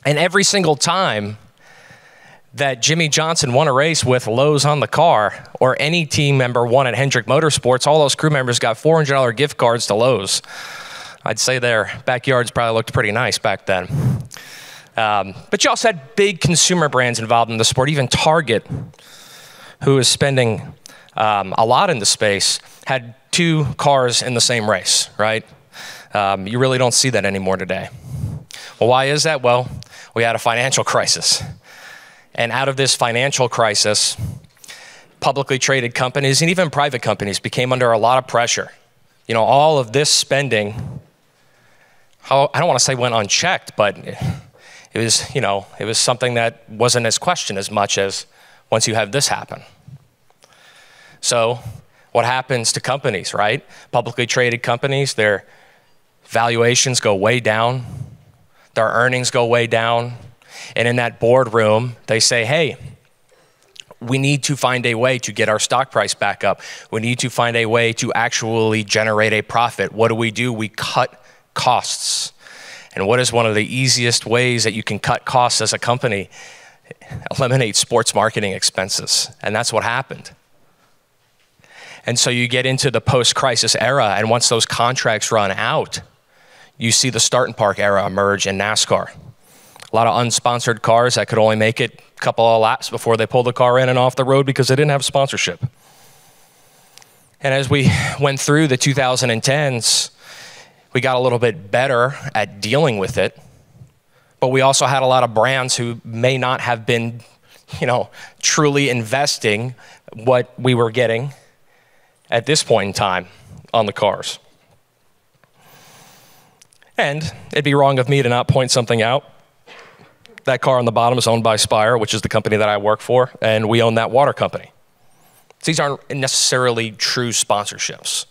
And every single time that Jimmy Johnson won a race with Lowe's on the car, or any team member won at Hendrick Motorsports, all those crew members got $400 gift cards to Lowe's. I'd say their backyards probably looked pretty nice back then. But you also had big consumer brands involved in the sport. Even Target, who is spending a lot in the space, had 2 cars in the same race, right? You really don't see that anymore today. Well, why is that? Well, we had a financial crisis. And out of this financial crisis, publicly traded companies and even private companies became under a lot of pressure. You know, all of this spending, I don't want to say went unchecked, but it was, you know, it was something that wasn't as questioned as much as once you have this happen. So what happens to companies, right? Publicly traded companies, their valuations go way down, their earnings go way down, and in that boardroom, they say, hey, we need to find a way to get our stock price back up. We need to find a way to actually generate a profit. What do? We cut costs. And what is one of the easiest ways that you can cut costs as a company? Eliminate sports marketing expenses. And that's what happened. And so you get into the post-crisis era, and once those contracts run out, you see the start and park era emerge in NASCAR. A lot of unsponsored cars that could only make it a couple of laps before they pulled the car in and off the road because they didn't have sponsorship. And as we went through the 2010s, we got a little bit better at dealing with it, but we also had a lot of brands who may not have been, you know, truly investing what we were getting at this point in time on the cars. And it'd be wrong of me to not point something out. That car on the bottom is owned by Spire, which is the company that I work for, and we own that water company. So these aren't necessarily true sponsorships.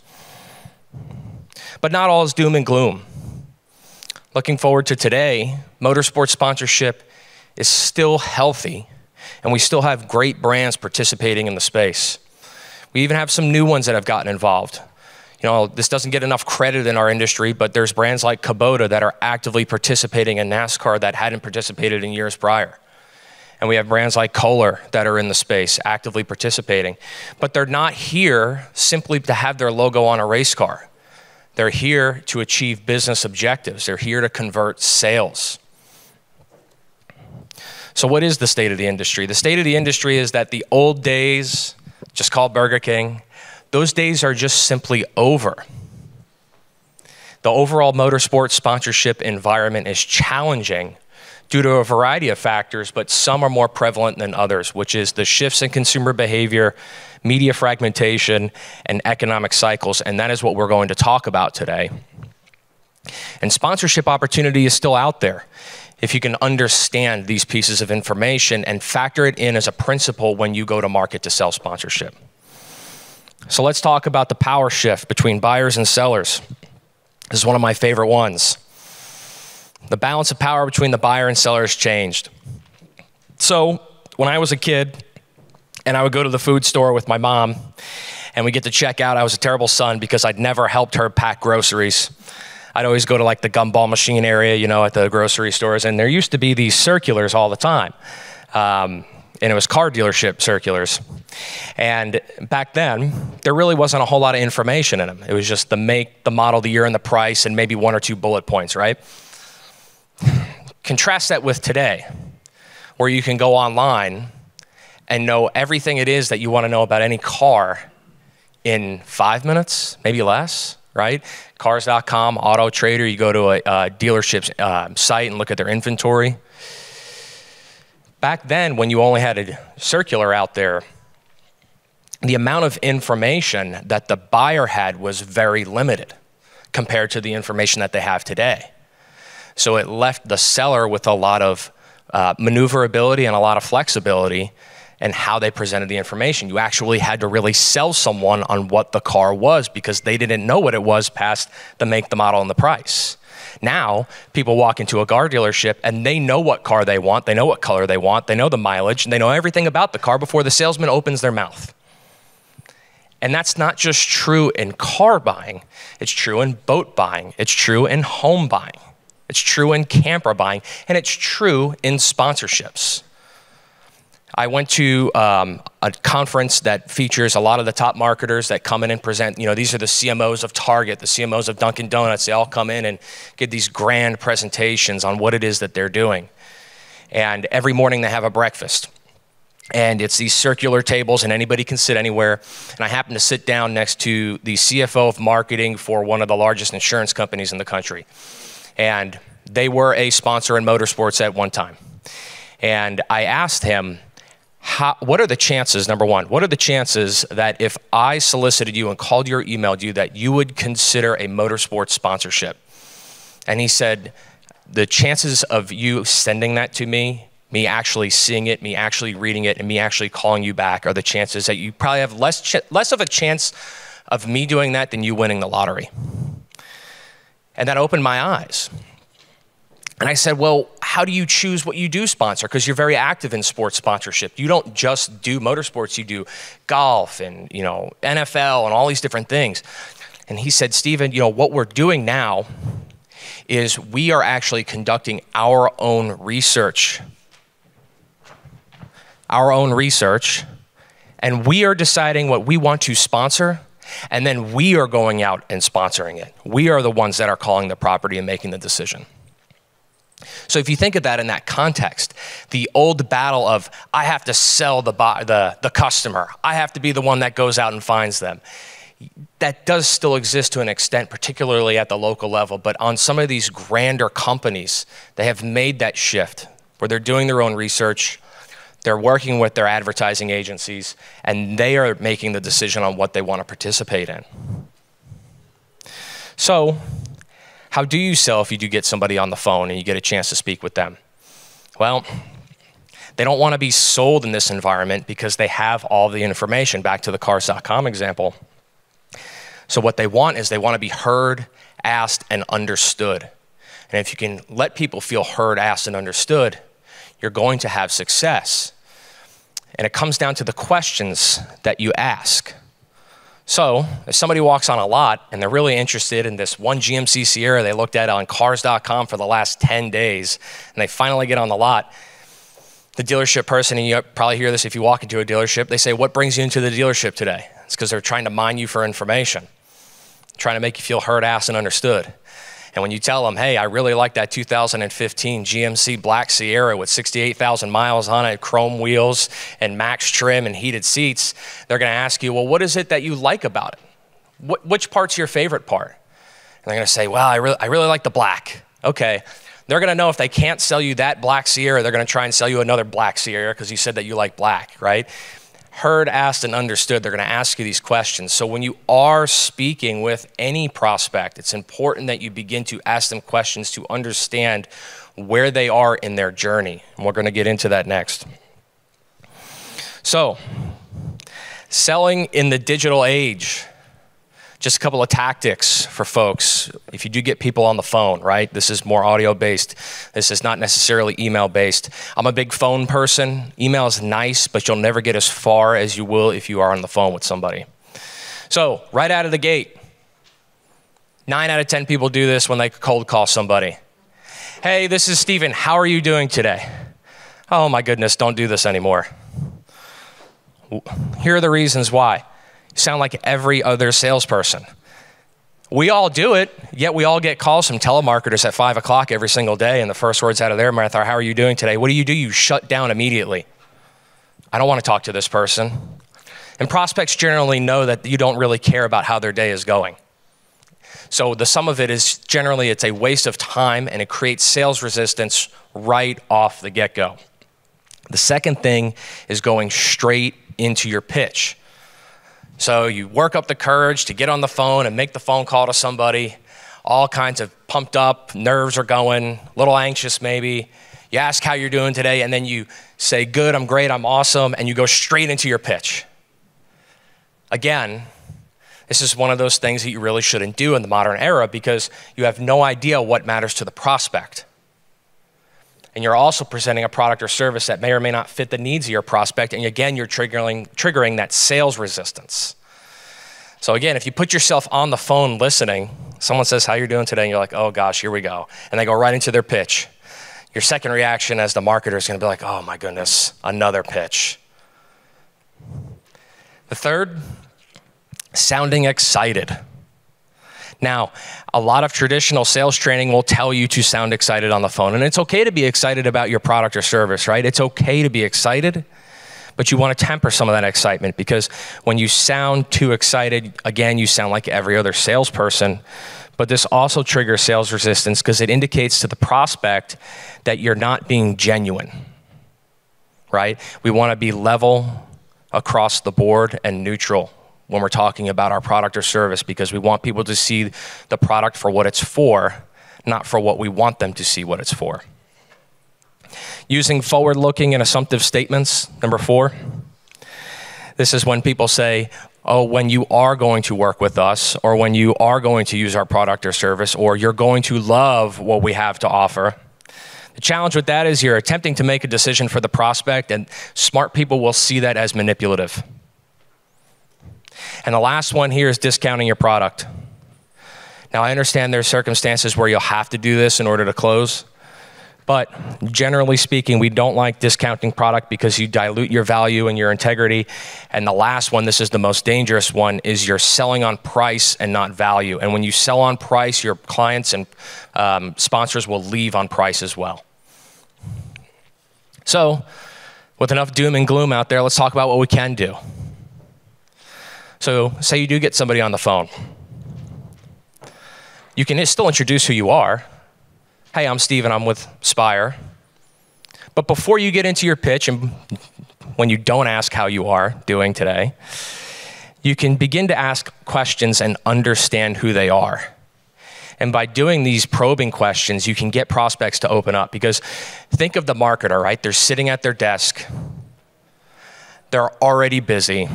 But not all is doom and gloom. Looking forward to today, motorsport sponsorship is still healthy, and we still have great brands participating in the space. We even have some new ones that have gotten involved. You know, this doesn't get enough credit in our industry, but there's brands like Kubota that are actively participating in NASCAR that hadn't participated in years prior. And we have brands like Kohler that are in the space actively participating. But they're not here simply to have their logo on a race car. They're here to achieve business objectives. They're here to convert sales. So what is the state of the industry? The state of the industry is that the old days, just called Burger King, those days are just simply over. The overall motorsport sponsorship environment is challenging due to a variety of factors, but some are more prevalent than others, which is the shifts in consumer behavior, media fragmentation, and economic cycles, and that is what we're going to talk about today. And sponsorship opportunity is still out there if you can understand these pieces of information and factor it in as a principle when you go to market to sell sponsorship. So let's talk about the power shift between buyers and sellers. This is one of my favorite ones. The balance of power between the buyer and seller has changed. So when I was a kid and I would go to the food store with my mom and we get to check out, I was a terrible son because I'd never helped her pack groceries. I'd always go to like the gumball machine area, you know, at the grocery stores, and there used to be these circulars all the time. And it was car dealership circulars. And back then, there really wasn't a whole lot of information in them. It was just the make, the model, the year, and the price, and maybe 1 or 2 bullet points, right? Contrast that with today, where you can go online and know everything it is that you want to know about any car in 5 minutes, maybe less, right? Cars.com, Auto Trader, you go to a dealership's site and look at their inventory. Back then, when you only had a circular out there, the amount of information that the buyer had was very limited compared to the information that they have today. So it left the seller with a lot of maneuverability and a lot of flexibility in how they presented the information. You actually had to really sell someone on what the car was because they didn't know what it was past the make, the model, and the price. Now, people walk into a car dealership and they know what car they want, they know what color they want, they know the mileage, and they know everything about the car before the salesman opens their mouth. And that's not just true in car buying, it's true in boat buying, it's true in home buying. It's true in camera buying, and it's true in sponsorships. I went to a conference that features a lot of the top marketers that come in and present. You know, these are the CMOs of Target, the CMOs of Dunkin' Donuts. They all come in and give these grand presentations on what it is that they're doing. And every morning they have a breakfast. And it's these circular tables, and anybody can sit anywhere. And I happened to sit down next to the CFO of marketing for one of the largest insurance companies in the country. And they were a sponsor in Motorsports at one time. And I asked him, what are the chances, number one, what are the chances that if I solicited you and called you or emailed you that you would consider a Motorsports sponsorship? And he said, the chances of you sending that to me actually seeing it, me actually reading it, and me actually calling you back are the chances that you probably have less of a chance of me doing that than you winning the lottery. And that opened my eyes. And I said, well, how do you choose what you do sponsor? Because you're very active in sports sponsorship. You don't just do motorsports, you do golf and, you know, NFL and all these different things. And he said, Stephen, you know, what we're doing now is we are actually conducting our own research. And we are deciding what we want to sponsor, and then we are going out and sponsoring it. We are the ones that are calling the property and making the decision. So if you think of that in that context, the old battle of I have to sell the customer, I have to be the one that goes out and finds them, that does still exist to an extent, particularly at the local level. But on some of these grander companies, they have made that shift where they're doing their own research, they're working with their advertising agencies, and they are making the decision on what they want to participate in. So, how do you sell if you do get somebody on the phone and you get a chance to speak with them? Well, they don't want to be sold in this environment because they have all the information. Back to the cars.com example. So what they want is they want to be heard, asked, and understood. And if you can let people feel heard, asked, and understood, you're going to have success. And it comes down to the questions that you ask. So if somebody walks on a lot and they're really interested in this one GMC Sierra they looked at on cars.com for the last 10 days, and they finally get on the lot, the dealership person, and you probably hear this if you walk into a dealership, they say, what brings you into the dealership today? It's because they're trying to mine you for information, trying to make you feel heard, asked, and understood. And when you tell them, hey, I really like that 2015 GMC Black Sierra with 68,000 miles on it, chrome wheels and max trim and heated seats, they're going to ask you, well, what is it that you like about it? Which part's your favorite part? And they're going to say, well, I really like the black. Okay. They're going to know if they can't sell you that Black Sierra, they're going to try and sell you another Black Sierra because you said that you like black, right? Heard, asked, and understood. They're going to ask you these questions. So when you are speaking with any prospect, it's important that you begin to ask them questions to understand where they are in their journey. And we're going to get into that next. So, selling in the digital age. Just a couple of tactics for folks. If you do get people on the phone, right? This is more audio-based. This is not necessarily email-based. I'm a big phone person. Email is nice, but you'll never get as far as you will if you are on the phone with somebody. So, right out of the gate, 9 out of 10 people do this when they cold call somebody. Hey, this is Stephen. How are you doing today? Oh my goodness, don't do this anymore. Here are the reasons why. Sound like every other salesperson. We all do it, yet we all get calls from telemarketers at 5 o'clock every single day, and the first words out of their mouth are, how are you doing today? What do? You shut down immediately. I don't want to talk to this person. And prospects generally know that you don't really care about how their day is going. So the sum of it is generally it's a waste of time, and it creates sales resistance right off the get-go. The second thing is going straight into your pitch. So you work up the courage to get on the phone and make the phone call to somebody, all kinds of pumped up, nerves are going, a little anxious maybe. You ask how you're doing today, and then you say, good, I'm great, I'm awesome, and you go straight into your pitch. Again, this is one of those things that you really shouldn't do in the modern era because you have no idea what matters to the prospect. And you're also presenting a product or service that may or may not fit the needs of your prospect. And again, you're triggering that sales resistance. So again, if you put yourself on the phone listening Someone says, how you doing today? And you're like, oh gosh, here we go. And they go right into their pitch. Your second reaction as the marketer is going to be like, oh my goodness, another pitch. The third, sounding excited. Now, a lot of traditional sales training will tell you to sound excited on the phone, and it's okay to be excited about your product or service, right? It's okay to be excited, but you want to temper some of that excitement, because when you sound too excited, again, you sound like every other salesperson, but this also triggers sales resistance because it indicates to the prospect that you're not being genuine, right? We want to be level across the board and neutral when we're talking about our product or service, because we want people to see the product for what it's for, not for what we want them to see what it's for. Using forward-looking and assumptive statements, number 4. This is when people say, oh, when you are going to work with us, or when you are going to use our product or service, or you're going to love what we have to offer. The challenge with that is you're attempting to make a decision for the prospect, and smart people will see that as manipulative. And the last one here is discounting your product. Now, I understand there's circumstances where you'll have to do this in order to close, but generally speaking, we don't like discounting product because you dilute your value and your integrity. And the last one, this is the most dangerous one, is you're selling on price and not value. And when you sell on price, your clients and sponsors will leave on price as well. So, with enough doom and gloom out there, let's talk about what we can do. So say you do get somebody on the phone. You can still introduce who you are. Hey, I'm Steve and I'm with Spire. But before you get into your pitch, and when you don't ask how you are doing today, you can begin to ask questions and understand who they are. And by doing these probing questions, you can get prospects to open up, because think of the marketer, right? They're sitting at their desk. They're already busy.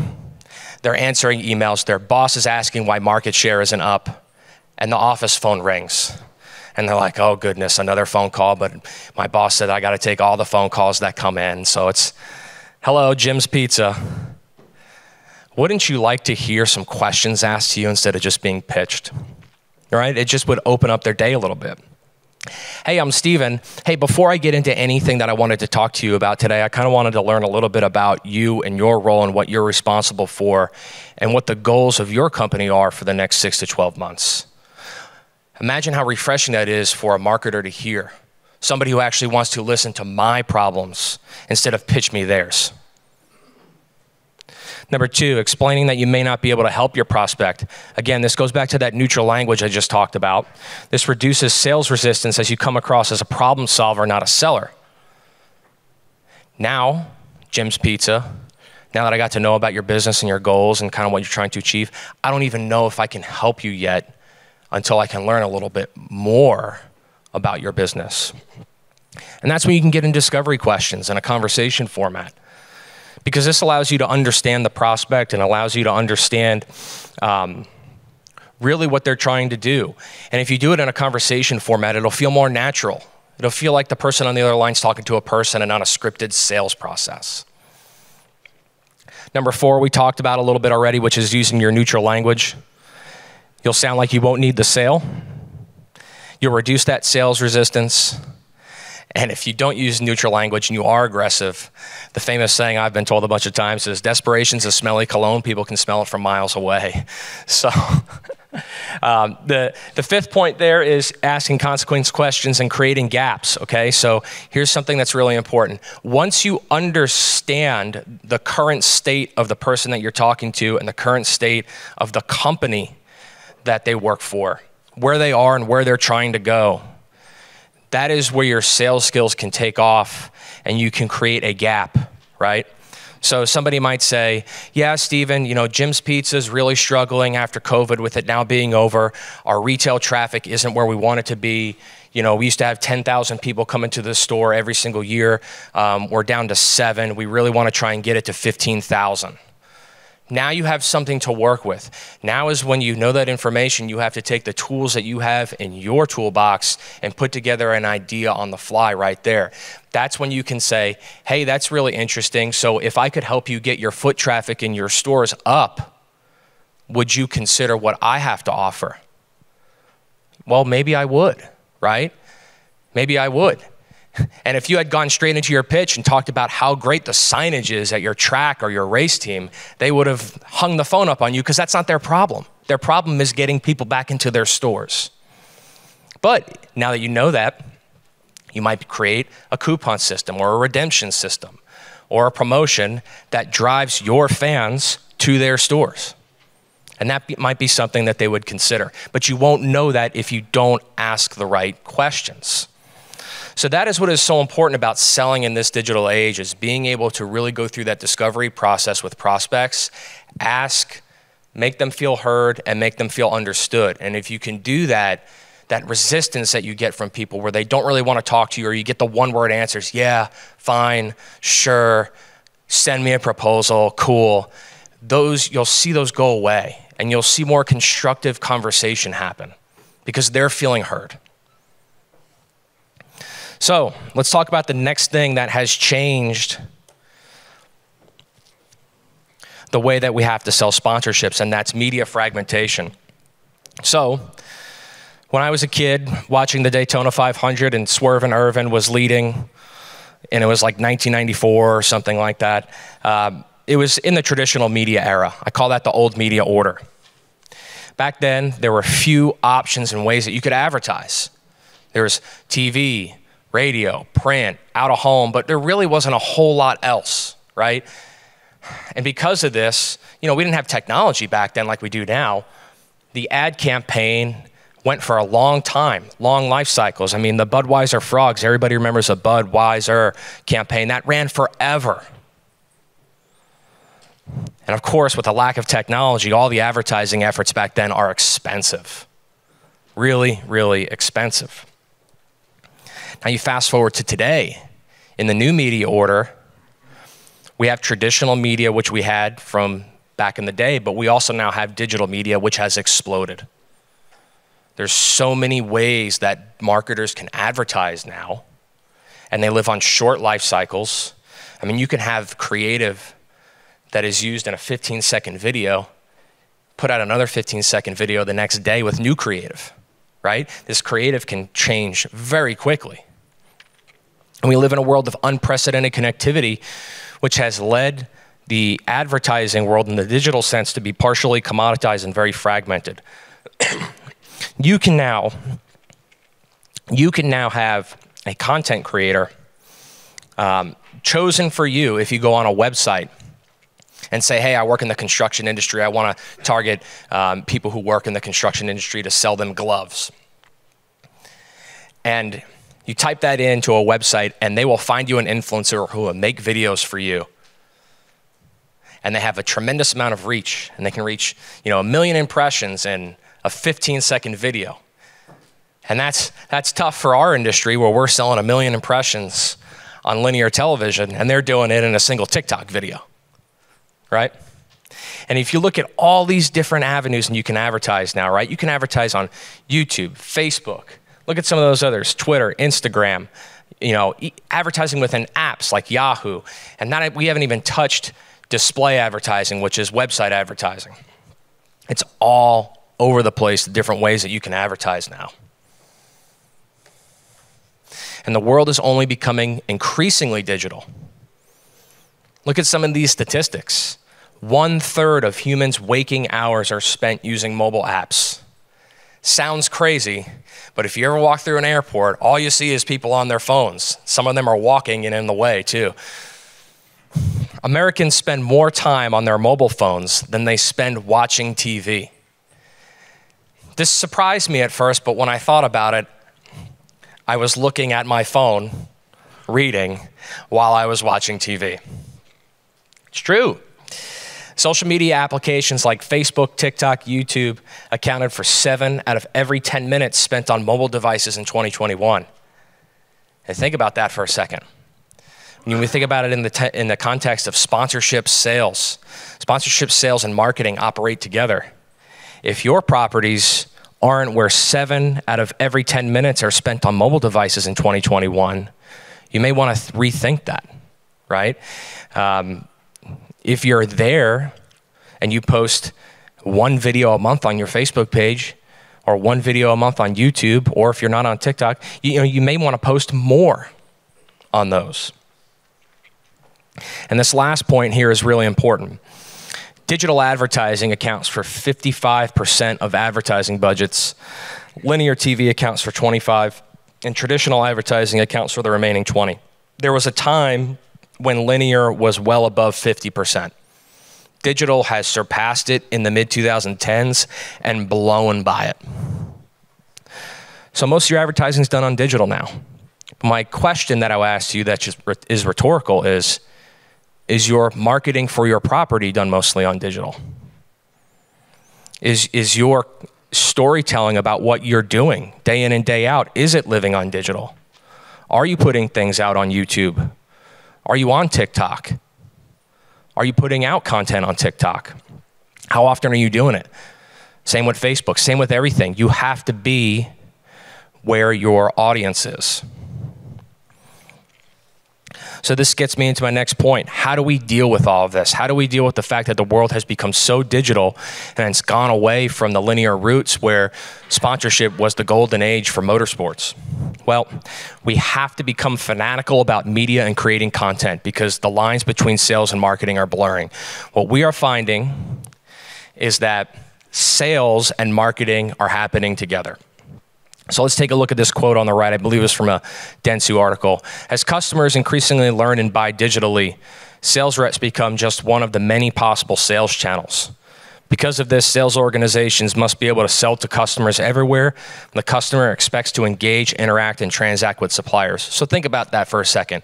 They're answering emails. Their boss is asking why market share isn't up, and the office phone rings. And they're like, oh goodness, another phone call, but my boss said I got to take all the phone calls that come in. So it's, hello, Jim's Pizza. Wouldn't you like to hear some questions asked to you instead of just being pitched? All right, it just would open up their day a little bit. Hey, I'm Steven. Hey, before I get into anything that I wanted to talk to you about today, I kind of wanted to learn a little bit about you and your role and what you're responsible for and what the goals of your company are for the next 6 to 12 months. Imagine how refreshing that is for a marketer to hear. Somebody who actually wants to listen to my problems instead of pitch me theirs. Number 2, explaining that you may not be able to help your prospect. Again, this goes back to that neutral language I just talked about. This reduces sales resistance as you come across as a problem solver, not a seller. Now, Jim's Pizza, now that I got to know about your business and your goals and kind of what you're trying to achieve, I don't even know if I can help you yet until I can learn a little bit more about your business. And that's when you can get in discovery questions in a conversation format, because this allows you to understand the prospect and allows you to understand really what they're trying to do. And if you do it in a conversation format, it'll feel more natural. It'll feel like the person on the other line's talking to a person and not a scripted sales process. Number 4, we talked about a little bit already, which is using your neutral language. You'll sound like you won't need the sale. You'll reduce that sales resistance. And if you don't use neutral language and you are aggressive, the famous saying I've been told a bunch of times is, desperation's a smelly cologne. People can smell it from miles away. So the 5th point there is asking consequence questions and creating gaps, okay? So here's something that's really important. Once you understand the current state of the person that you're talking to and the current state of the company that they work for, where they are and where they're trying to go, that is where your sales skills can take off and you can create a gap, right? So somebody might say, yeah, Steven, Jim's Pizza is really struggling after COVID with it now being over. Our retail traffic isn't where we want it to be. We used to have 10,000 people come into the store every single year. We're down to 7. We really want to try and get it to 15,000. Now you have something to work with. Now is when you know that information, you have to take the tools that you have in your toolbox and put together an idea on the fly right there. That's when you can say, hey, that's really interesting. So if I could help you get your foot traffic in your stores up, would you consider what I have to offer? Well, maybe I would, right? Maybe I would. And if you had gone straight into your pitch and talked about how great the signage is at your track or your race team, they would have hung the phone up on you because that's not their problem. Their problem is getting people back into their stores. But now that you know that, you might create a coupon system or a redemption system or a promotion that drives your fans to their stores. And that might be something that they would consider. But you won't know that if you don't ask the right questions. So that is what is so important about selling in this digital age, is being able to really go through that discovery process with prospects, ask, make them feel heard, and make them feel understood. And if you can do that, that resistance that you get from people where they don't really want to talk to you, or you get the one-word answers, yeah, fine, sure, send me a proposal, cool. Those, you'll see those go away, and you'll see more constructive conversation happen because they're feeling heard. So let's talk about the next thing that has changed the way that we have to sell sponsorships, and that's media fragmentation. So when I was a kid watching the Daytona 500 and Swerve and Irvin was leading, and it was like 1994 or something like that, it was in the traditional media era. I call that the old media order. Back then, there were few options and ways that you could advertise. There was TV, radio, print, out of home, but there really wasn't a whole lot else, right? And because of this, we didn't have technology back then like we do now. The ad campaign went for a long time, long life cycles. I mean, the Budweiser Frogs, everybody remembers the Budweiser campaign. That ran forever. And of course, with the lack of technology, all the advertising efforts back then are expensive. Really, really expensive. Now you fast forward to today. In the new media order, we have traditional media, which we had from back in the day, but we also now have digital media, which has exploded. There's so many ways that marketers can advertise now, and they live on short life cycles. I mean, you can have creative that is used in a 15-second video, put out another 15-second video the next day with new creative, right? This creative can change very quickly. And we live in a world of unprecedented connectivity, which has led the advertising world in the digital sense to be partially commoditized and very fragmented. You can now have a content creator chosen for you if you go on a website and say, hey, I work in the construction industry. I want to target people who work in the construction industry to sell them gloves. And you type that into a website, and they will find you an influencer who will make videos for you. And they have a tremendous amount of reach, and they can reach 1 million impressions in a 15-second video. And that's tough for our industry, where we're selling 1 million impressions on linear television, and they're doing it in a single TikTok video, right? And if you look at all these different avenues and you can advertise now, right? You can advertise on YouTube, Facebook. Look at some of those others, Twitter, Instagram, advertising within apps like Yahoo. And we haven't even touched display advertising, which is website advertising. It's all over the place, the different ways that you can advertise now. And the world is only becoming increasingly digital. Look at some of these statistics. 1/3 of humans' waking hours are spent using mobile apps. Sounds crazy, but if you ever walk through an airport, all you see is people on their phones. Some of them are walking and in the way too. Americans spend more time on their mobile phones than they spend watching TV. This surprised me at first, but when I thought about it, I was looking at my phone, reading, while I was watching TV. It's true. Social media applications like Facebook, TikTok, YouTube accounted for 7 out of every 10 minutes spent on mobile devices in 2021. And think about that for a second. When we think about it in the context of sponsorship sales and marketing operate together. If your properties aren't where 7 out of every 10 minutes are spent on mobile devices in 2021, you may want to rethink that, right? If you're there and you post 1 video a month on your Facebook page, or 1 video a month on YouTube, or if you're not on TikTok, you may want to post more on those. And this last point here is really important. Digital advertising accounts for 55% of advertising budgets. Linear TV accounts for 25%, and traditional advertising accounts for the remaining 20%. There was a time when linear was well above 50%. Digital has surpassed it in the mid-2010s and blown by it. So most of your advertising is done on digital now. My question that I'll ask you that just is rhetorical is your marketing for your property done mostly on digital? Is your storytelling about what you're doing day in and day out, is it living on digital? Are you putting things out on YouTube? Are you on TikTok? Are you putting out content on TikTok? How often are you doing it? Same with Facebook, same with everything. You have to be where your audience is. So this gets me into my next point. How do we deal with all of this? How do we deal with the fact that the world has become so digital and it's gone away from the linear roots where sponsorship was the golden age for motorsports? Well, we have to become fanatical about media and creating content because the lines between sales and marketing are blurring. What we are finding is that sales and marketing are happening together. So let's take a look at this quote on the right. I believe it's from a Dentsu article. As customers increasingly learn and buy digitally, sales reps become just one of the many possible sales channels. Because of this, sales organizations must be able to sell to customers everywhere. The customer expects to engage, interact, and transact with suppliers. So think about that for a second.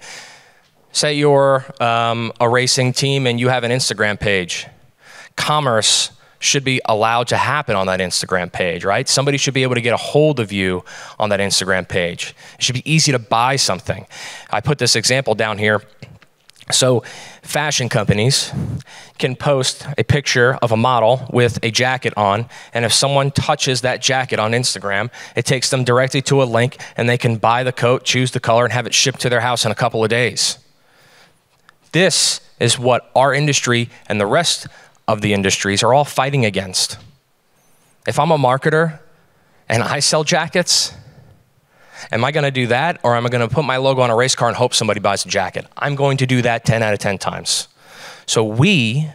Say you're a racing team and you have an Instagram page. Commerce should be allowed to happen on that Instagram page, right? Somebody should be able to get a hold of you on that Instagram page. It should be easy to buy something. I put this example down here. So fashion companies can post a picture of a model with a jacket on, and if someone touches that jacket on Instagram, it takes them directly to a link, and they can buy the coat, choose the color, and have it shipped to their house in a couple of days. This is what our industry and the rest of the industries are all fighting against. If I'm a marketer and I sell jackets, am I going to do that, or am I going to put my logo on a race car and hope somebody buys a jacket? I'm going to do that 10 out of 10 times. So we,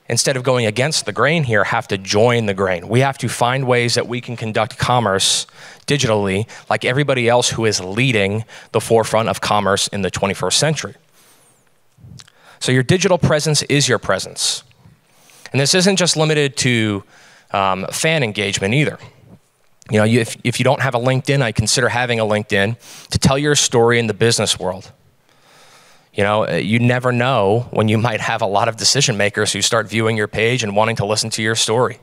instead of going against the grain here, have to join the grain. We have to find ways that we can conduct commerce digitally like everybody else who is leading the forefront of commerce in the 21st century. So your digital presence is your presence. And this isn't just limited to fan engagement either. You know, if you don't have a LinkedIn, I consider having a LinkedIn to tell your story in the business world. You know, you never know when you might have a lot of decision makers who start viewing your page and wanting to listen to your story.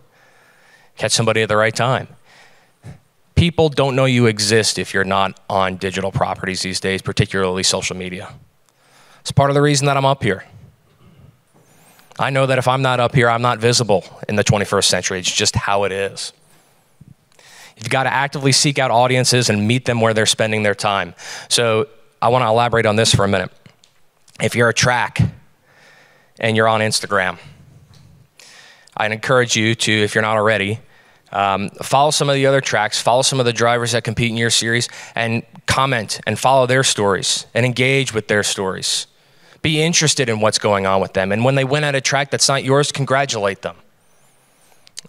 Catch somebody at the right time. People don't know you exist if you're not on digital properties these days, particularly social media. It's part of the reason that I'm up here. I know that if I'm not up here, I'm not visible in the 21st century. It's just how it is. You've got to actively seek out audiences and meet them where they're spending their time. So I want to elaborate on this for a minute. If you're a track and you're on Instagram, I'd encourage you to, if you're not already, follow some of the other tracks, follow some of the drivers that compete in your series, and comment and follow their stories and engage with their stories. Be interested in what's going on with them. And when they win at a track that's not yours, congratulate them.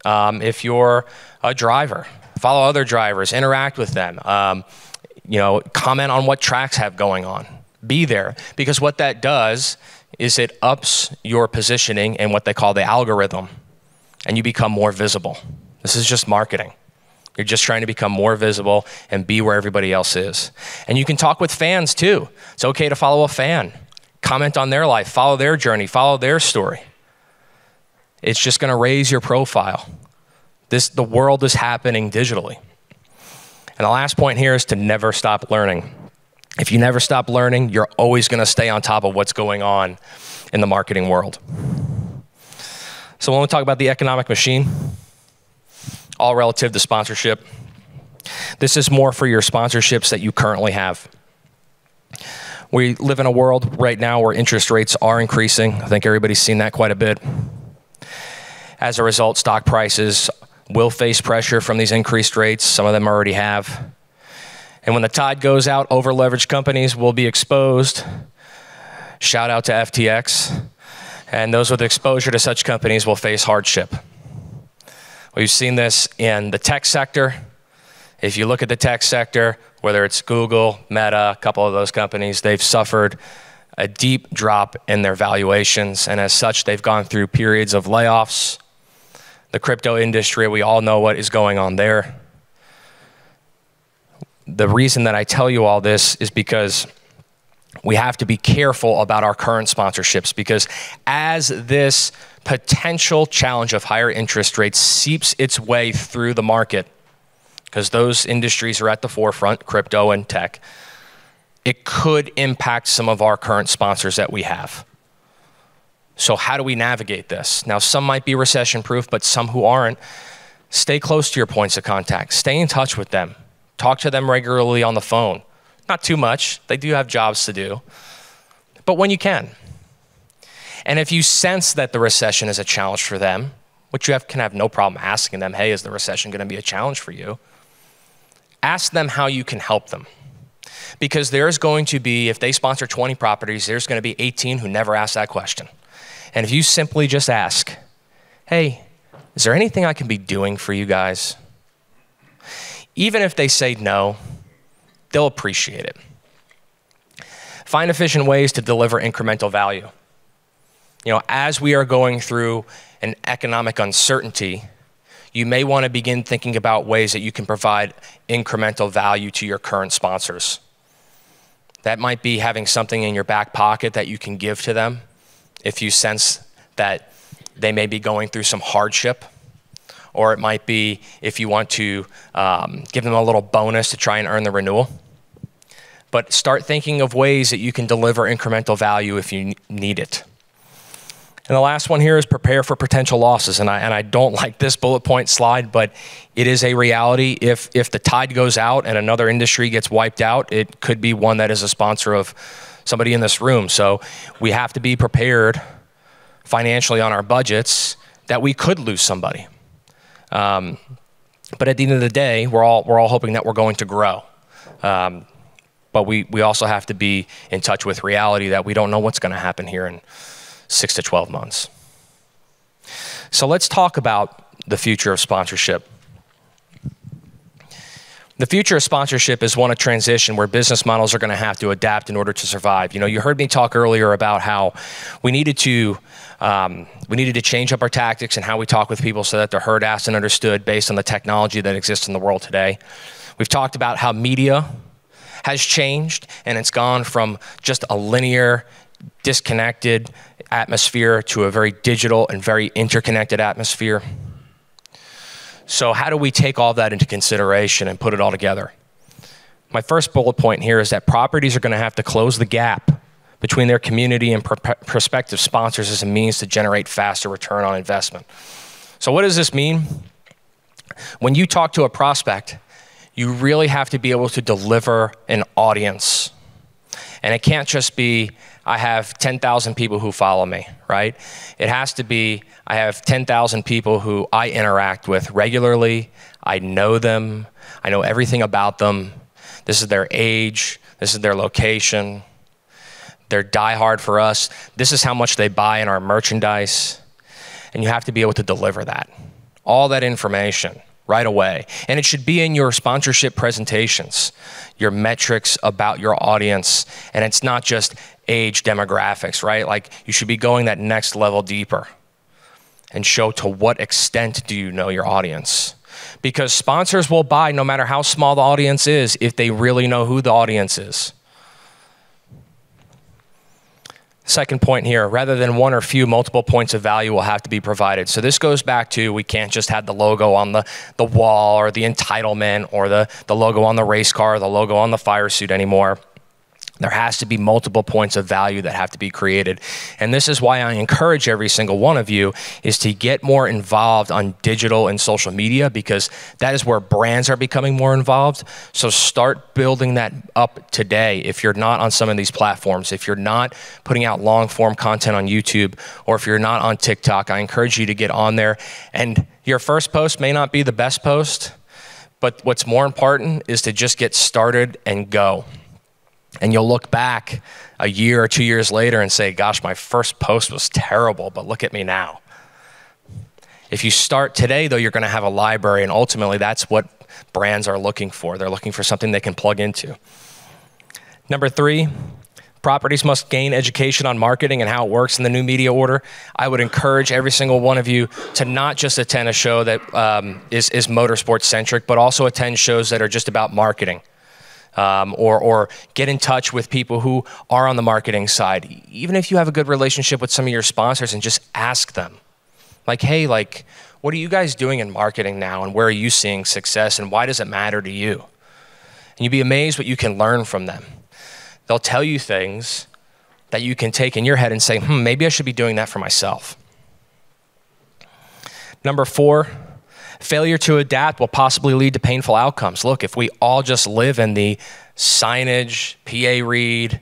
If you're a driver, follow other drivers, interact with them. You know, comment on what tracks have going on. Be there, because what that does is it ups your positioning in what they call the algorithm, and you become more visible. This is just marketing. You're just trying to become more visible and be where everybody else is. And you can talk with fans too. It's okay to follow a fan. Comment on their life, follow their journey, follow their story. It's just going to raise your profile. The world is happening digitally. And the last point here is to never stop learning. If you never stop learning, you're always going to stay on top of what's going on in the marketing world. So when we talk about the economic machine, all relative to sponsorship, this is more for your sponsorships that you currently have. We live in a world right now where interest rates are increasing. I think everybody's seen that quite a bit. As a result, stock prices will face pressure from these increased rates. Some of them already have. And when the tide goes out, over-leveraged companies will be exposed. Shout out to FTX. And those with exposure to such companies will face hardship. We've seen this in the tech sector. If you look at the tech sector, whether it's Google, Meta, a couple of those companies, they've suffered a deep drop in their valuations. And as such, they've gone through periods of layoffs. The crypto industry, we all know what is going on there. The reason that I tell you all this is because we have to be careful about our current sponsorships, because as this potential challenge of higher interest rates seeps its way through the market, because those industries are at the forefront, crypto and tech, it could impact some of our current sponsors that we have. So how do we navigate this? Now, some might be recession-proof, but some who aren't, stay close to your points of contact. Stay in touch with them. Talk to them regularly on the phone. Not too much. They do have jobs to do. But when you can. And if you sense that the recession is a challenge for them, which you can have no problem asking them, hey, is the recession going to be a challenge for you? Ask them how you can help them. Because there's going to be, if they sponsor 20 properties, there's going to be 18 who never ask that question. And if you simply just ask, hey, is there anything I can be doing for you guys? Even if they say no, they'll appreciate it. Find efficient ways to deliver incremental value. You know, as we are going through an economic uncertainty, you may want to begin thinking about ways that you can provide incremental value to your current sponsors. That might be having something in your back pocket that you can give to them if you sense that they may be going through some hardship. Or it might be if you want to give them a little bonus to try and earn the renewal. But start thinking of ways that you can deliver incremental value if you need it. And the last one here is prepare for potential losses. And I don't like this bullet point slide, but it is a reality. If the tide goes out and another industry gets wiped out, it could be one that is a sponsor of somebody in this room. So we have to be prepared financially on our budgets that we could lose somebody. But at the end of the day, we're all hoping that we're going to grow. But we also have to be in touch with reality that we don't know what's going to happen here in 6 to 12 months. So let's talk about the future of sponsorship. The future of sponsorship is one of transition where business models are going to have to adapt in order to survive. You know, you heard me talk earlier about how we needed to change up our tactics and how we talk with people so that they're heard, asked, and understood based on the technology that exists in the world today. We've talked about how media has changed, and it's gone from just a linear, disconnected atmosphere to a very digital and very interconnected atmosphere. So how do we take all that into consideration and put it all together? My first bullet point here is that properties are going to have to close the gap between their community and prospective sponsors as a means to generate faster return on investment. So what does this mean? When you talk to a prospect, you really have to be able to deliver an audience. And it can't just be, I have 10,000 people who follow me, right? It has to be, I have 10,000 people who I interact with regularly. I know them. I know everything about them. This is their age. This is their location. They're diehard for us. This is how much they buy in our merchandise. And you have to be able to deliver that. All that information right away. And it should be in your sponsorship presentations, your metrics about your audience. And it's not just age demographics, right? Like you should be going that next level deeper and show to what extent do you know your audience. Because sponsors will buy no matter how small the audience is if they really know who the audience is. Second point here, rather than one or few, multiple points of value will have to be provided. So this goes back to, we can't just have the logo on the wall or the entitlement or the logo on the race car, the logo on the fire suit anymore. There has to be multiple points of value that have to be created. And this is why I encourage every single one of you is to get more involved on digital and social media, because that is where brands are becoming more involved. So start building that up today. If you're not on some of these platforms, if you're not putting out long form content on YouTube, or if you're not on TikTok, I encourage you to get on there and Your first post may not be the best post, but what's more important is to just get started and go. And you'll look back a year or 2 years later and say, gosh, my first post was terrible, but look at me now. If you start today, though, you're going to have a library, and ultimately that's what brands are looking for. They're looking for something they can plug into. Number 3, properties must gain education on marketing and how it works in the new media order. I would encourage every single one of you to not just attend a show that is motorsports centric, but also attend shows that are just about marketing. Or get in touch with people who are on the marketing side. Even if you have a good relationship with some of your sponsors, and just ask them. Like, hey, like, what are you guys doing in marketing now, and where are you seeing success, and why does it matter to you? And you'd be amazed what you can learn from them. They'll tell you things that you can take in your head and say, maybe I should be doing that for myself. Number 4, failure to adapt will possibly lead to painful outcomes. Look, if we all just live in the signage, PA read,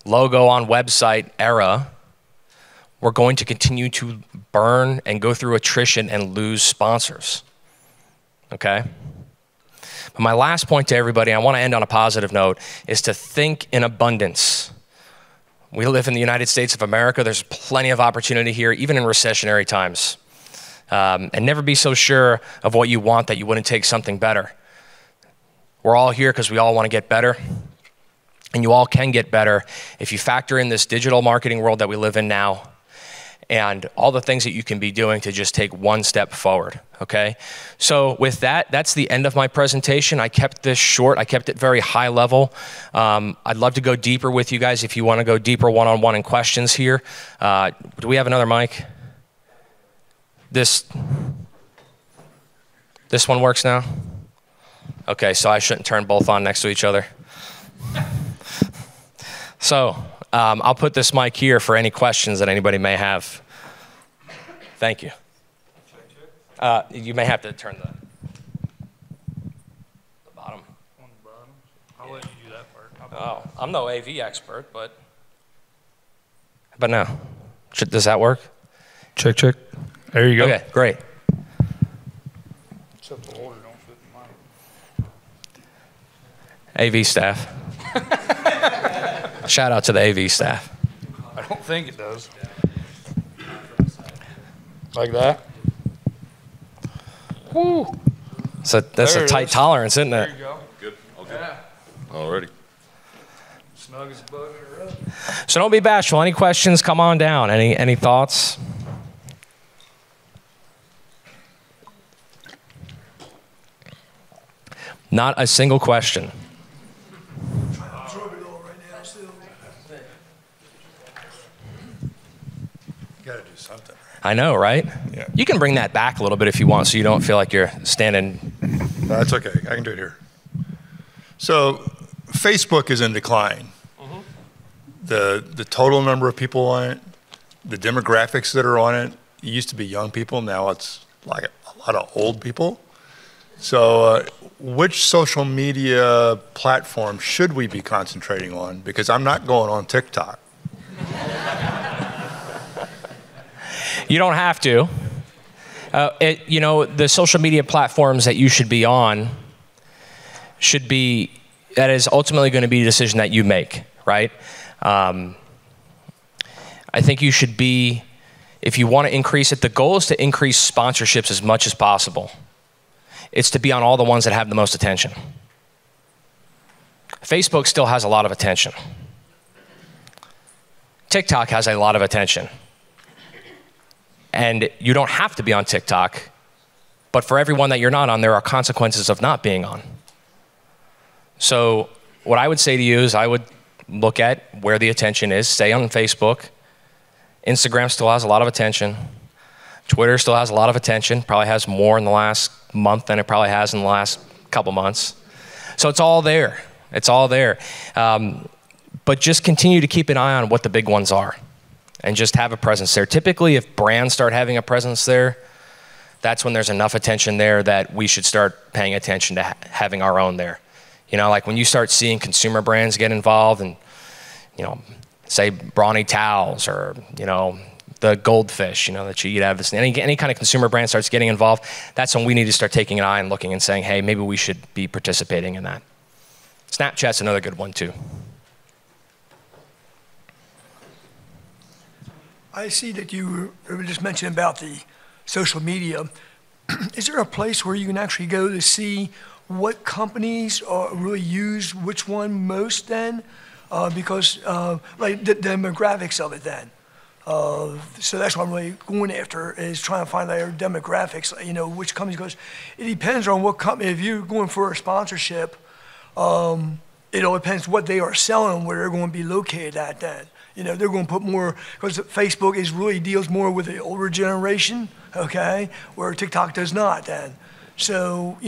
logo on website era, we're going to continue to burn and go through attrition and lose sponsors, okay? But my last point to everybody, I want to end on a positive note, is to think in abundance. We live in the United States of America. There's plenty of opportunity here, even in recessionary times. And never be so sure of what you want that you wouldn't take something better. We're all here because we all want to get better. And you all can get better if you factor in this digital marketing world that we live in now, and all the things that you can be doing to just take one step forward, okay? So with that, that's the end of my presentation. I kept this short. I kept it very high level. I'd love to go deeper with you guys if you want to go deeper one-on-one in questions here. Do we have another mic? This one works now? Okay, so I shouldn't turn both on next to each other. So I'll put this mic here for any questions that anybody may have. Thank you. You may have to turn the bottom. On the bottom? I'll let you do that part. Oh, I'm no AV expert, but now, does that work? Check, check. There you go. Okay, great. Except the holder don't fit in mine. AV staff. Shout out to the AV staff. I don't think it does. Like that? Woo! So that's a tight tolerance, isn't There it? you go. Good. All good. Yeah. Alrighty. Snug as a bug in a rug. So don't be bashful. Any questions, come on down. Any thoughts? Not a single question. Gotta do something. I know, right? Yeah. You can bring that back a little bit if you want, so you don't feel like you're standing. That's okay. I can do it here. So, Facebook is in decline. The total number of people on it, the demographics that are on it, it used to be young people. Now it's like a lot of old people. So, which social media platform should we be concentrating on? Because I'm not going on TikTok. You don't have to. The social media platforms that you should be on that is ultimately going to be a decision that you make, right? I think you should be, if you want to increase it, the goal is to increase sponsorships as much as possible. It's to be on all the ones that have the most attention. Facebook still has a lot of attention. TikTok has a lot of attention. And you don't have to be on TikTok, but for everyone that you're not on, there are consequences of not being on. So what I would say to you is I would look at where the attention is, stay on Facebook. Instagram still has a lot of attention. Twitter still has a lot of attention, probably has more in the last month than it probably has in the last couple months. So it's all there. It's all there. But just continue to keep an eye on what the big ones are and just have a presence there. Typically, if brands start having a presence there, that's when there's enough attention there that we should start paying attention to having our own there. Like when you start seeing consumer brands get involved and, say Brawny Towels or, the goldfish, that you eat out of this. Any kind of consumer brand starts getting involved, that's when we need to start taking an eye and looking and saying, hey, maybe we should be participating in that. Snapchat's another good one too. I see that you were just mentioning about the social media. Is there a place where you can actually go to see what companies really use which one most then? Because like the demographics of it then. So that's what I'm really going after, is trying to find their demographics, which companies goes. It depends on what company. If you're going for a sponsorship, it all depends what they are selling, where they're going to be located at then. They're going to put more, because Facebook really deals more with the older generation, okay, where TikTok does not then. So,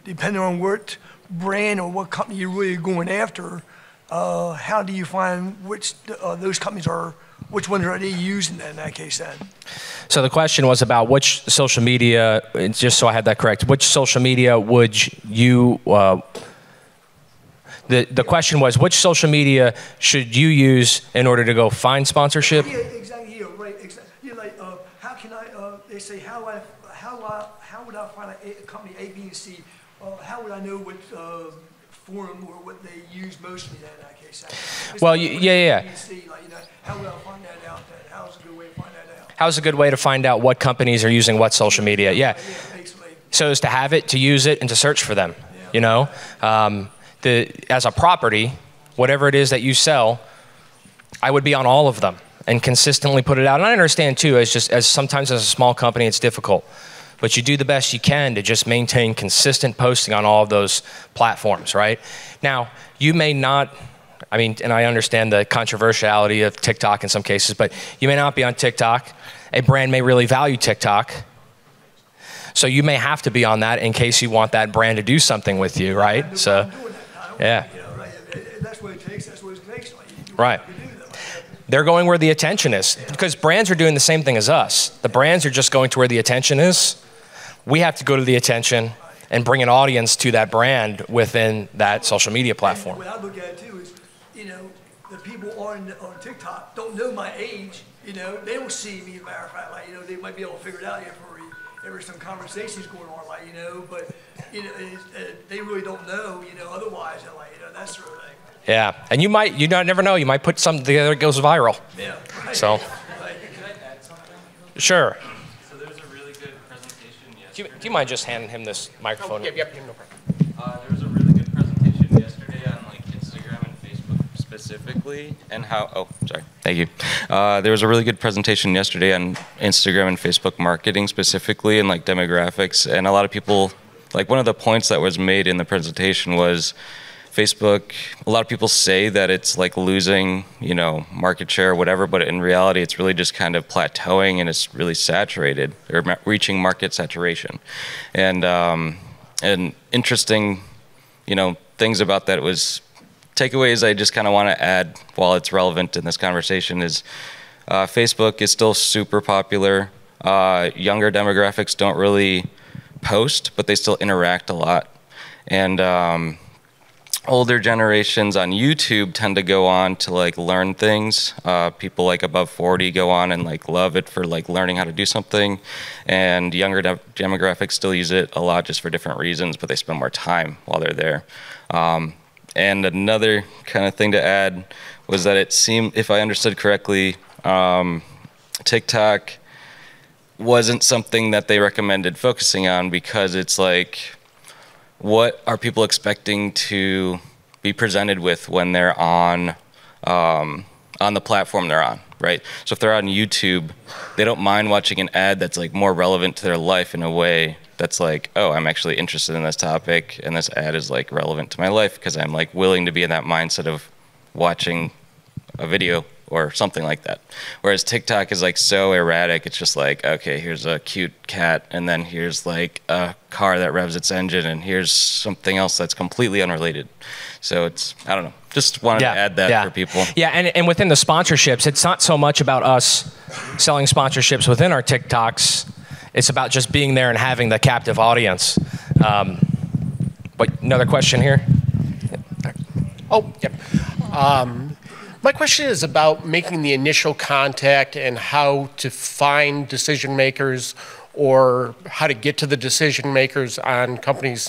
depending on what brand or what company you're really going after, how do you find which those companies are, which ones are they using in that case then? So the question was about which social media, just so I had that correct, which social media would you, the question was, which social media should you use in order to go find sponsorship? Yeah, exactly, right, exactly. How can I, they say, how would I find a company A, B, and C? How would I know what forum or what they use mostly in that case? Well, yeah. How would I find that out then? How's a good way to find that out? How's a good way to find out what companies are using what social media? Yeah. So as to have it, to use it, and to search for them, as a property, whatever it is that you sell, I would be on all of them and consistently put it out. And I understand too, as sometimes as a small company, it's difficult, but you do the best you can to just maintain consistent posting on all of those platforms, right? Now, you may not, and I understand the controversiality of TikTok in some cases, but you may not be on TikTok. A brand may really value TikTok. So you may have to be on that in case you want that brand to do something with you, right? So, yeah. That's what it takes. That's what it takes. Right. They're going where the attention is, because brands are doing the same thing as us. The brands are just going to where the attention is. We have to go to the attention and bring an audience to that brand within that social media platform. What I look at too is, the people on TikTok don't know my age. They don't see me. As a matter of fact, they might be able to figure it out there some conversations going on, but they really don't know, otherwise, that sort of thing. Yeah, and you never know, you might put something together that goes viral. Yeah. Right. So. Can I add something? Sure. So there was a really good presentation yesterday. Do you mind just handing him this microphone? Yep, no problem. There was a really good presentation yesterday on Instagram and Facebook specifically, and how. Thank you. There was a really good presentation yesterday on Instagram and Facebook marketing specifically, and demographics. And a lot of people, one of the points that was made in the presentation was Facebook. A lot of people say that it's losing, market share or whatever, but in reality, it's really just kind of plateauing and it's really saturated or reaching market saturation. And interesting, things about that was takeaways I just kind of want to add while it's relevant in this conversation is Facebook is still super popular. Younger demographics don't really post, but they still interact a lot. And older generations on YouTube tend to go on to learn things. People above 40 go on and love it for learning how to do something. And younger demographics still use it a lot just for different reasons, but they spend more time while they're there. And another kind of thing to add was that it seemed, if I understood correctly, TikTok wasn't something that they recommended focusing on because it's what are people expecting to be presented with when they're on the platform they're on, right? So if they're on YouTube, they don't mind watching an ad that's more relevant to their life in a way that's oh, I'm actually interested in this topic, and this ad is relevant to my life because I'm willing to be in that mindset of watching a video or something like that. Whereas TikTok is so erratic. It's just okay, here's a cute cat, and then here's a car that revs its engine, and here's something else that's completely unrelated. So it's, I don't know, just wanted to add that for people. Yeah, and within the sponsorships, it's not so much about us selling sponsorships within our TikToks. It's about just being there and having the captive audience. But another question here? Oh, yep. My question is about making the initial contact and how to find decision makers or how to get to the decision makers on companies,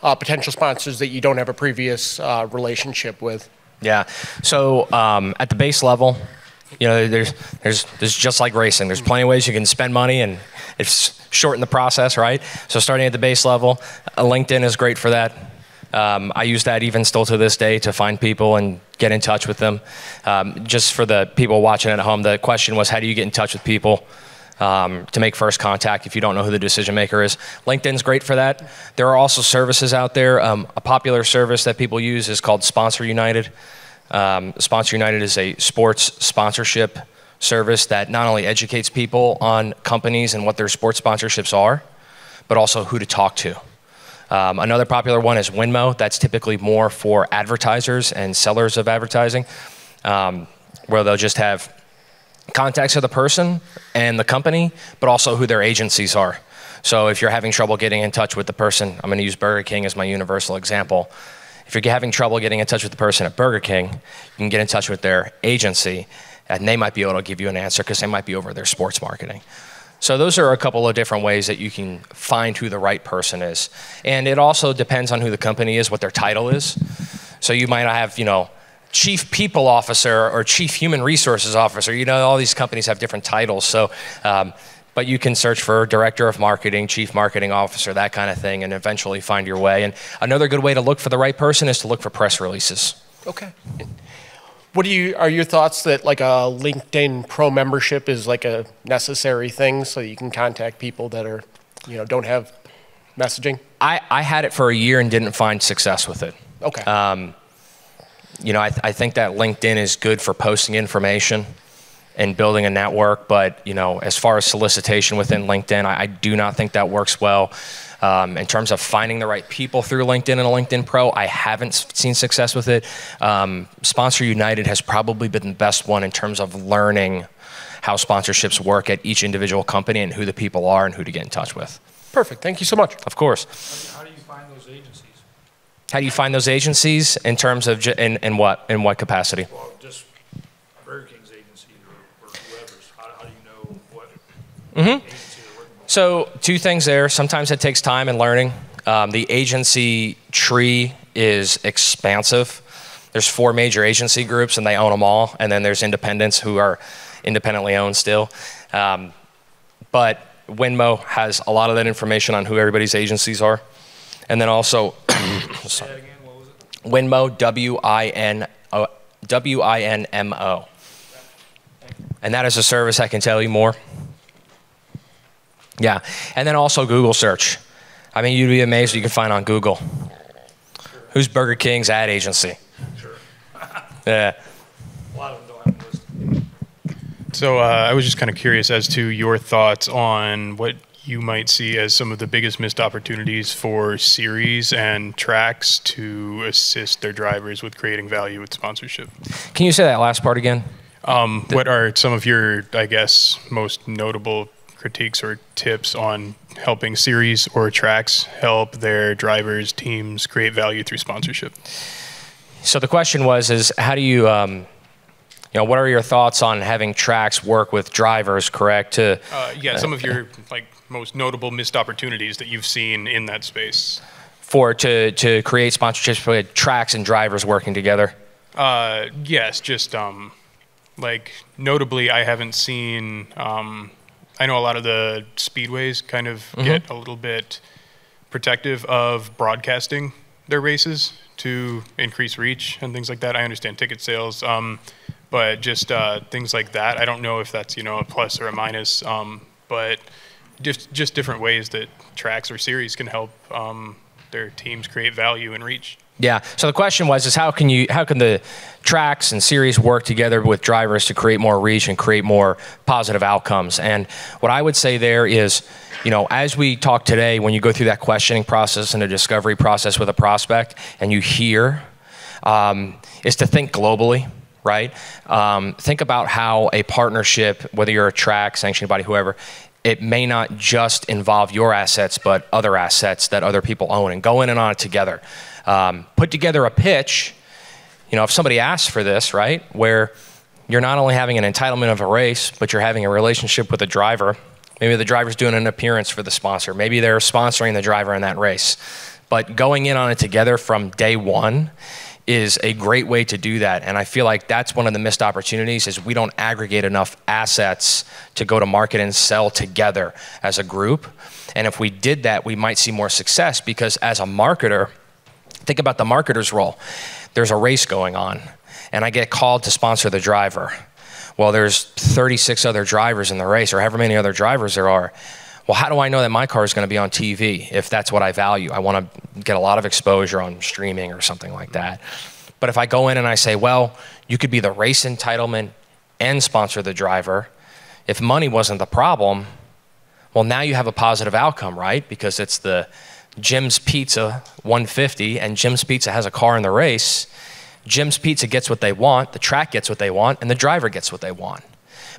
potential sponsors that you don't have a previous relationship with. Yeah. So at the base level, you know, there's just like racing. There's plenty of ways you can spend money and it's shorten the process, right? So starting at the base level, LinkedIn is great for that. I use that even still to this day to find people and get in touch with them. Just for the people watching at home, the question was, how do you get in touch with people to make first contact if you don't know who the decision maker is? LinkedIn's great for that. There are also services out there. A popular service that people use is called Sponsor United. Sponsor United is a sports sponsorship service that not only educates people on companies and what their sports sponsorships are, but also who to talk to. Another popular one is Winmo. That's typically more for advertisers and sellers of advertising, where they'll just have contacts of the person and the company, but also who their agencies are. So if you're having trouble getting in touch with the person, I'm going to use Burger King as my universal example. If you're having trouble getting in touch with the person at Burger King, you can get in touch with their agency, and they might be able to give you an answer because they might be over their sports marketing. So those are a couple of different ways that you can find who the right person is. And it also depends on who the company is, what their title is. So you might have, you know, Chief People Officer or Chief Human Resources Officer. You know, all these companies have different titles. So, but you can search for Director of Marketing, Chief Marketing Officer, that kind of thing, and eventually find your way. And another good way to look for the right person is to look for press releases. Okay. What are your thoughts that like a LinkedIn Pro membership is like a necessary thing so you can contact people that are, you know, don't have messaging? I had it for a year and didn't find success with it. Okay. You know, I think that LinkedIn is good for posting information and building a network, but you know, as far as solicitation within LinkedIn, I do not think that works well. In terms of finding the right people through LinkedIn and a LinkedIn Pro, I haven't seen success with it. Sponsor United has probably been the best one in terms of learning how sponsorships work at each individual company and who the people are and who to get in touch with. Perfect. Thank you so much. Of course. How do you find those agencies? How do you find those agencies in terms of in what capacity? Well, just Burger King's agency or whoever's. How do you know what agency they're working with? So two things there. Sometimes it takes time and learning. The agency tree is expansive. There's 4 major agency groups and they own them all. And then there's independents who are independently owned still. But Winmo has a lot of that information on who everybody's agencies are. And then also, Say that again, what was it? Winmo, W-I-N-M-O. And that is a service I can tell you more. Yeah, and then also Google search. I mean, you'd be amazed what you can find on Google. Sure. Who's Burger King's ad agency? Sure. Yeah. A lot of them don't have a list. So I was just kind of curious as to your thoughts on what you might see as some of the biggest missed opportunities for series and tracks to assist their drivers with creating value with sponsorship. Can you say that last part again? What are some of your, I guess, most notable critiques or tips on helping series or tracks help their drivers, teams create value through sponsorship? So the question is how do you, what are your thoughts on having tracks work with drivers, correct? Yeah, some of your most notable missed opportunities that you've seen in that space. To create sponsorships with tracks and drivers working together? Yes, just notably, I haven't seen. I know a lot of the speedways kind of get a little bit protective of broadcasting their races to increase reach and things like that. I understand ticket sales, but just things like that. I don't know if that's a plus or a minus, but just different ways that tracks or series can help their teams create value and reach. Yeah. So the question is how can the tracks and series work together with drivers to create more reach and create more positive outcomes? And what I would say there is, as we talk today, when you go through that questioning process and a discovery process with a prospect and you hear, is to think globally, right? Think about how a partnership, whether you're a track, sanctioned body, whoever, it may not just involve your assets, but other assets that other people own, and go in and on it together. Put together a pitch, you know, if somebody asks for this, right, where you're not only having an entitlement of a race, but you're having a relationship with the driver. Maybe the driver's doing an appearance for the sponsor. Maybe they're sponsoring the driver in that race. But going in on it together from day one is a great way to do that. And I feel like that's one of the missed opportunities is we don't aggregate enough assets to go to market and sell together as a group. And if we did that, we might see more success because as a marketer, think about the marketer's role. There's a race going on and I get called to sponsor the driver. Well, there's 36 other drivers in the race or however many other drivers there are. Well, how do I know that my car is going to be on TV if that's what I value? I want to get a lot of exposure on streaming or something like that. But if I go in and I say, well, you could be the race entitlement and sponsor the driver. If money wasn't the problem, well, now you have a positive outcome, right? Because it's the Jim's Pizza 150 and Jim's Pizza has a car in the race. Jim's Pizza gets what they want, the track gets what they want, and the driver gets what they want.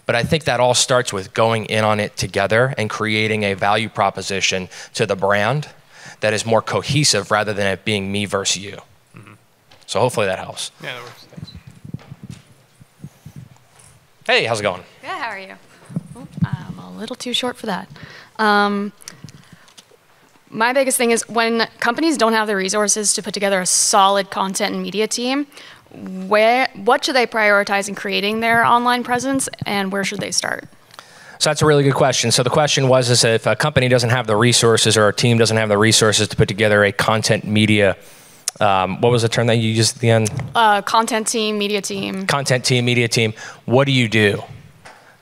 But I think that all starts with going in on it together and creating a value proposition to the brand that is more cohesive rather than it being me versus you. Mm-hmm. So hopefully that helps. Yeah, that works. Thanks. Hey, how's it going? Good, how are you? Oop, I'm a little too short for that. My biggest thing is when companies don't have the resources to put together a solid content and media team, what should they prioritize in creating their online presence and where should they start? So that's a really good question. So the question was is if a company doesn't have the resources or a team doesn't have the resources to put together a content media, what was the term that you used at the end? Content team, media team. Content team, media team. What do you do?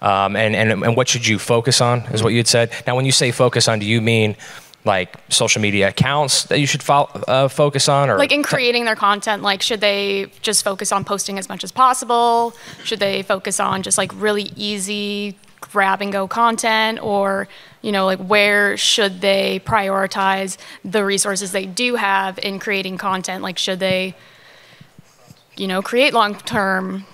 And what should you focus on is what you had said. Now when you say focus on, do you mean like social media accounts that you should focus on? Or like in creating their content, like should they just focus on posting as much as possible? Should they focus on just like really easy grab and go content? Or, you know, like where should they prioritize the resources they do have in creating content? Like should they, you know, create long-term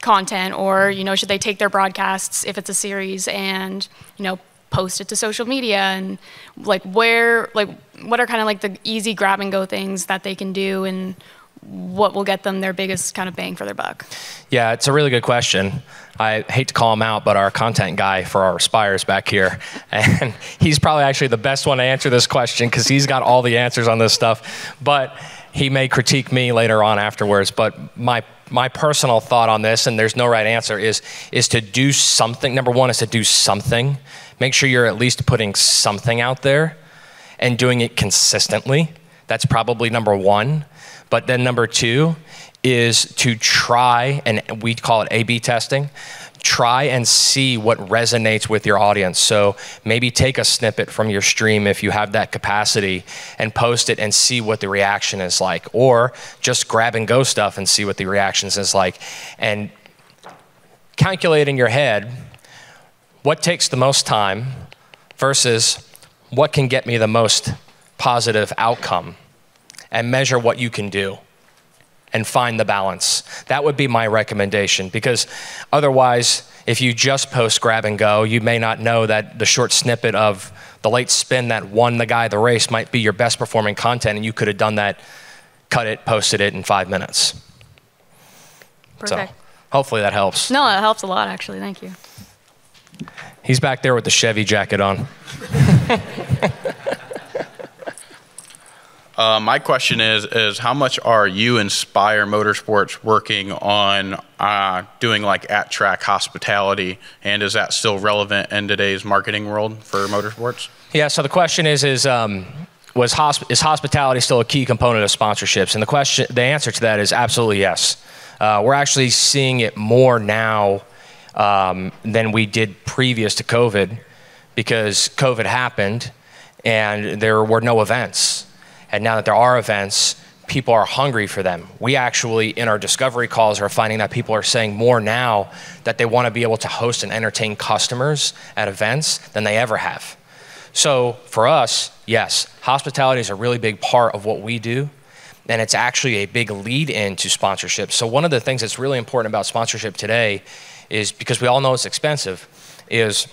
content or, you know, should they take their broadcasts if it's a series and, you know, post it to social media and like what are kind of like the easy grab and go things that they can do and what will get them their biggest kind of bang for their buck? Yeah, it's a really good question. I hate to call him out, but our content guy for our Aspires back here, and he's probably actually the best one to answer this question because he's got all the answers on this stuff, but he may critique me later on afterwards. But my personal thought on this, and there's no right answer, is to do something. Number one is to do something. Make sure you're at least putting something out there and doing it consistently. That's probably number one. But then number two is to try, and we call it A/B testing, try and see what resonates with your audience. So maybe take a snippet from your stream if you have that capacity and post it and see what the reaction is like. Or just grab and go stuff and see what the reactions is like. And calculate in your head what takes the most time versus what can get me the most positive outcome, and measure what you can do and find the balance. That would be my recommendation, because otherwise, if you just post grab and go, you may not know that the short snippet of the late spin that won the guy the race might be your best performing content, and you could have done that, cut it, posted it in 5 minutes. Perfect. So hopefully that helps. No, it helps a lot actually, thank you. He's back there with the Chevy jacket on. My question is how much are you Inspire Motorsports working on doing like at-track hospitality, and is that still relevant in today's marketing world for motorsports? Yeah, so the question is hospitality still a key component of sponsorships? And the answer to that is absolutely yes. We're actually seeing it more now than we did previous to COVID, because COVID happened and there were no events. And now that there are events, people are hungry for them. We actually, in our discovery calls, are finding that people are saying more now that they want to be able to host and entertain customers at events than they ever have. So for us, yes, hospitality is a really big part of what we do, and it's actually a big lead into sponsorship. So one of the things that's really important about sponsorship today is, because we all know it's expensive, is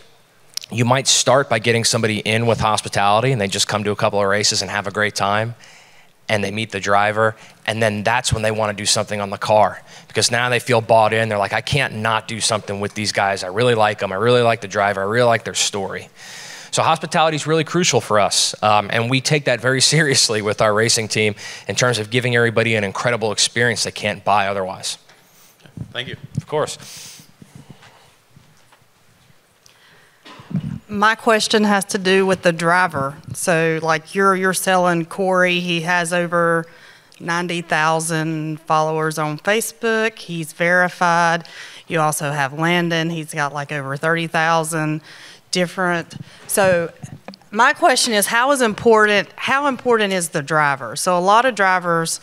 you might start by getting somebody in with hospitality and they just come to a couple of races and have a great time. and they meet the driver, and then that's when they want to do something on the car, because now they feel bought in. They're like, I can't not do something with these guys. I really like them. I really like the driver. I really like their story. So hospitality is really crucial for us, and we take that very seriously with our racing team in terms of giving everybody an incredible experience they can't buy otherwise. Thank you. Of course. My question has to do with the driver. So like you're selling Corey, he has over 90,000 followers on Facebook. He's verified. You also have Landon. He's got like over 30,000 different. So my question is, how important is the driver? So a lot of drivers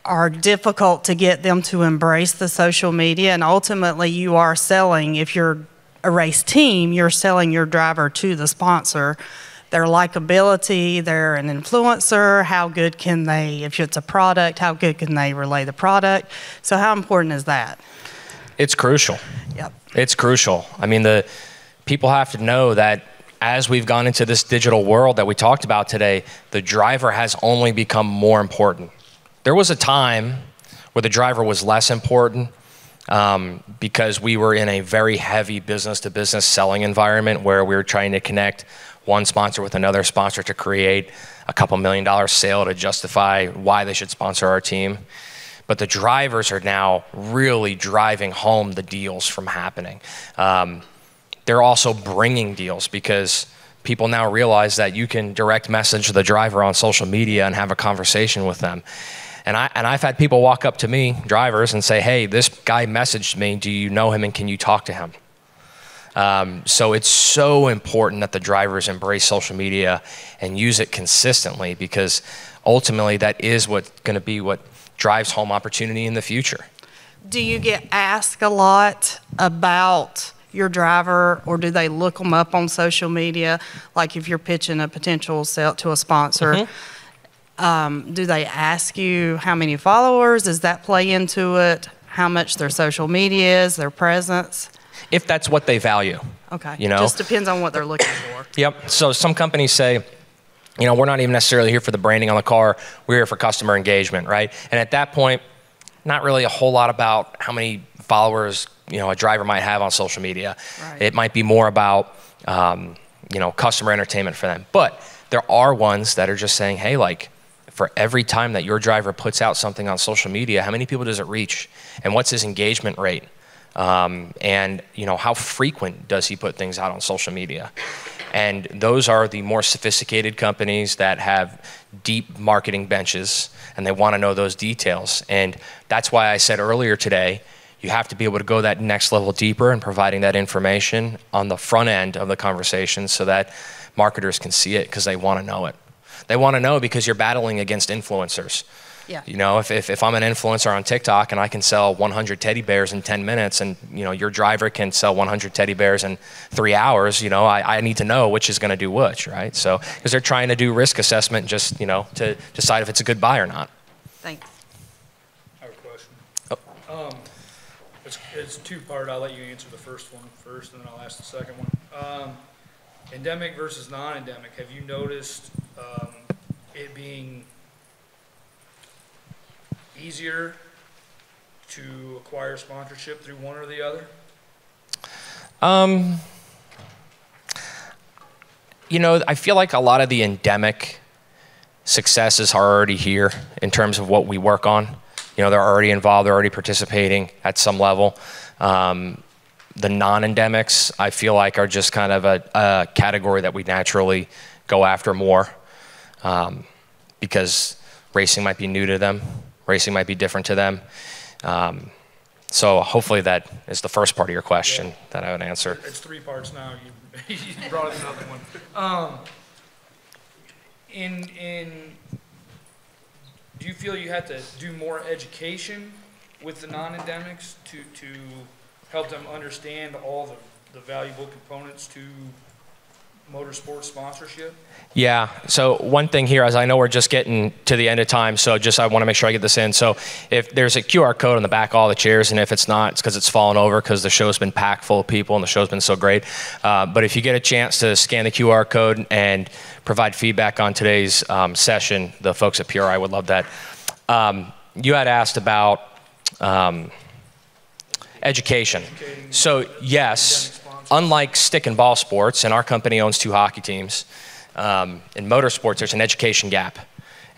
are difficult to get them to embrace the social media, and ultimately you are selling, if you're a race team, you're selling your driver to the sponsor. Their likability, they're an influencer, how good can they, if it's a product, how good can they relay the product? So how important is that? It's crucial. Yep. It's crucial. I mean, the people have to know that as we've gone into this digital world that we talked about today, the driver has only become more important. There was a time where the driver was less important, because we were in a very heavy business-to-business selling environment where we were trying to connect one sponsor with another sponsor to create a couple $1 million sale to justify why they should sponsor our team. But the drivers are now really driving home the deals from happening. They're also bringing deals because people now realize that you can direct message the driver on social media and have a conversation with them. And I've had people walk up to me, drivers, and say, hey, this guy messaged me. Do you know him and can you talk to him? So it's so important that the drivers embrace social media and use it consistently, because ultimately that is what's going to be what drives home opportunity in the future. Do you get asked a lot about your driver, or do they look them up on social media? Like if you're pitching a potential sale to a sponsor, Mm-hmm. Do they ask you how many followers? Does that play into it? How much their social media is, their presence? If that's what they value. Okay. You know? Just depends on what they're looking for. Yep. So some companies say, you know, we're not even necessarily here for the branding on the car. We're here for customer engagement, right? And at that point, not really a whole lot about how many followers, you know, a driver might have on social media. Right. It might be more about, you know, customer entertainment for them. But there are ones that are just saying, hey, like, for every time that your driver puts out something on social media, how many people does it reach? And what's his engagement rate? And, you know, how frequent does he put things out on social media? And those are the more sophisticated companies that have deep marketing benches, and they want to know those details. And that's why I said earlier today, you have to be able to go that next level deeper in providing that information on the front end of the conversation so that marketers can see it, because they want to know it. They want to know because you're battling against influencers. Yeah. You know, if I'm an influencer on TikTok and I can sell 100 teddy bears in 10 minutes, and, you know, your driver can sell 100 teddy bears in 3 hours, you know, I need to know which is going to do which, right? So, because they're trying to do risk assessment just, you know, to decide if it's a good buy or not. Thanks. I have a question. It's two-part. I'll let you answer the first one first, and then I'll ask the second one. Endemic versus non-endemic. Have you noticed it being easier to acquire sponsorship through one or the other? You know, I feel like a lot of the endemic successes are already here in terms of what we work on. You know, they're already involved, they're already participating at some level. The non-endemics, I feel like, are just kind of a category that we naturally go after more, because racing might be new to them, racing might be different to them. So hopefully that is the first part of your question that I would answer. It's three parts now. You brought in another one. Do you feel you have to do more education with the non-endemics to help them understand all the valuable components to motorsport sponsorship? Yeah. So one thing here, as I know we're just getting to the end of time, so I want to make sure I get this in. So if there's a QR code on the back of all the chairs, and if it's not, it's because it's fallen over because the show's been packed full of people and the show's been so great. But if you get a chance to scan the QR code and provide feedback on today's session, the folks at PRI would love that. You had asked about education. So yes, unlike stick and ball sports, and our company owns 2 hockey teams, in motorsports, there's an education gap,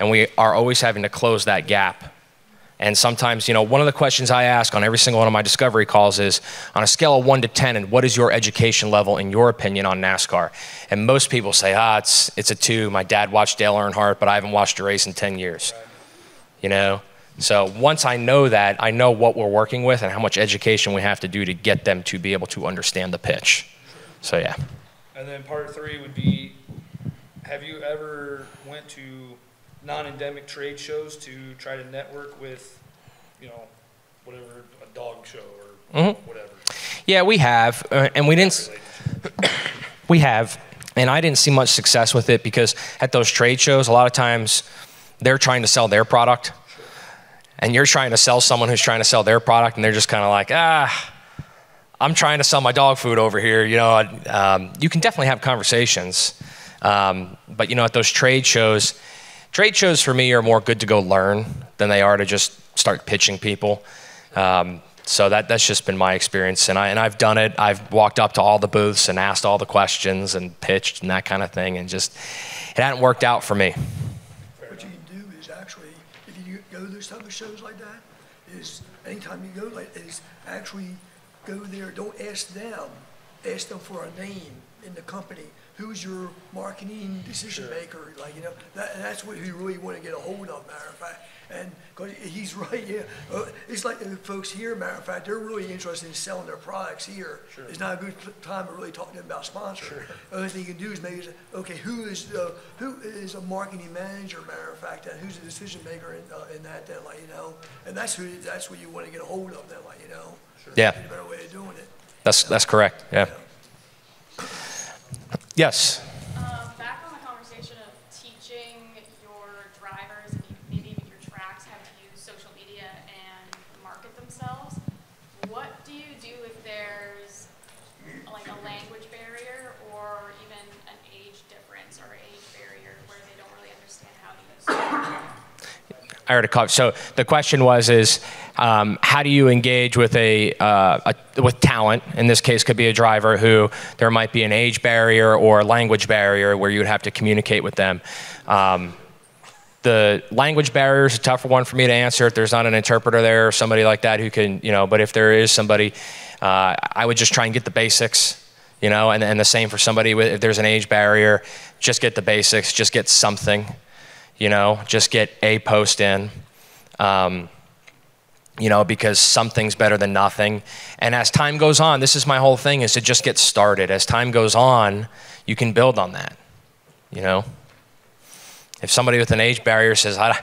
and we are always having to close that gap. And sometimes, one of the questions I ask on every single one of my discovery calls is, on a scale of 1 to 10, and what is your education level, in your opinion, on NASCAR? And most people say, it's a 2. My dad watched Dale Earnhardt, but I haven't watched a race in 10 years. So once I know that, I know what we're working with and how much education we have to do to get them to be able to understand the pitch. So yeah. And then part 3 would be, have you ever went to non-endemic trade shows to try to network with, whatever, a dog show or whatever? Yeah, we have, and we didn't. We have, and I didn't see much success with it because at those trade shows, a lot of times they're trying to sell their product, and you're trying to sell someone who's trying to sell their product, and they're just kind of like, I'm trying to sell my dog food over here. You can definitely have conversations. But at those trade shows for me are more good to go learn than they are to just start pitching people. So that's just been my experience, and I've done it. I've walked up to all the booths and asked all the questions and pitched and that kind of thing, and just it hadn't worked out for me. What you can do is actually, if you go to those type of shows like that, is anytime you go is actually go there. Don't ask them. Ask them for a name in the company. Who's your marketing decision maker? That's what you really want to get a hold of, matter of fact. And because he's right, yeah. It's like the folks here, matter of fact, they're really interested in selling their products here. Sure. It's not a good time to really talk to them about sponsor. Sure. The only thing you can do is maybe say, okay, who is a marketing manager, matter of fact, and who's a decision maker in that, then, and that's what you want to get a hold of, then, Sure. Yeah. That's a better way of doing it. That's correct. Yeah. Yes. Back on the conversation of teaching your drivers, and maybe even your tracks, how to use social media and market themselves, what do you do if there's a language barrier or even an age difference or age barrier where they don't really understand how to use social media? I heard a call. So the question is how do you engage with with talent? In this case, could be a driver who there might be an age barrier or language barrier where you would have to communicate with them. The language barrier is a tougher one for me to answer if there's not an interpreter there or somebody like that who can, but if there is somebody, I would just try and get the basics, and the same for somebody if there's an age barrier, just get the basics, just get something. Just get a post in, because something's better than nothing. And as time goes on, this is my whole thing, is to just get started. As time goes on, you can build on that, If somebody with an age barrier says, I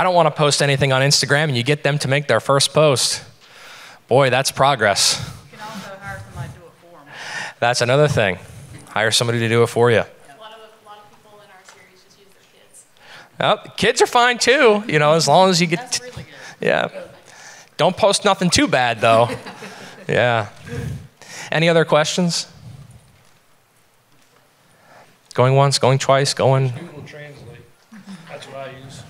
don't want to post anything on Instagram, and you get them to make their first post, boy, that's progress. You can also hire somebody to do it for them. That's another thing. Hire somebody to do it for you. Well, kids are fine too, as long as you get. That's really good. Yeah. Don't post nothing too bad though. Yeah. Any other questions? Going once, going twice, going. Google Translate. That's what I use.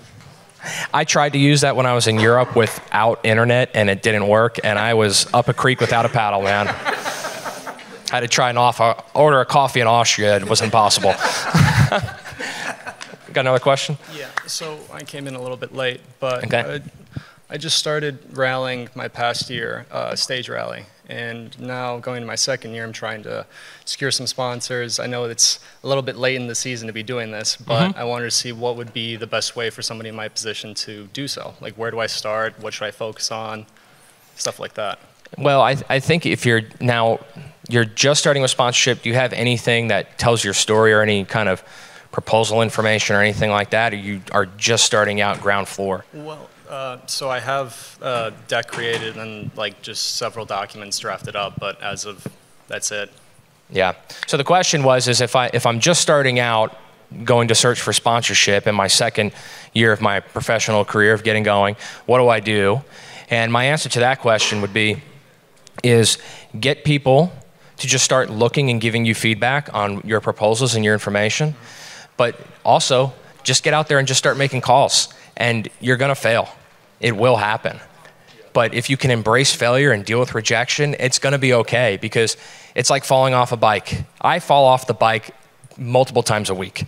I tried to use that when I was in Europe without internet, and it didn't work, and I was up a creek without a paddle, man. I had to try and order a coffee in Austria. It was impossible. Got another question? Yeah, so I came in a little bit late, but okay. I just started rallying my past year, stage rally, and now going into my second year, I'm trying to secure some sponsors. I know it's a little bit late in the season to be doing this, but I wanted to see what would be the best way for somebody in my position to do so. Like, where do I start? What should I focus on? Stuff like that. Well, I think if you're just starting with sponsorship, do you have anything that tells your story or any kind of proposal information or anything like that, or you are just starting out ground floor? Well, so I have a deck created and just several documents drafted up, but as of, that's it. Yeah. So the question was, is if I'm just starting out going to search for sponsorship in my second year of my professional career of getting going, what do I do? And my answer to that question would be, is get people to just start looking and giving you feedback on your proposals and your information. But also, just get out there and just start making calls. And you're gonna fail. It will happen. But if you can embrace failure and deal with rejection, it's gonna be okay, because it's like falling off a bike. I fall off the bike multiple times a week.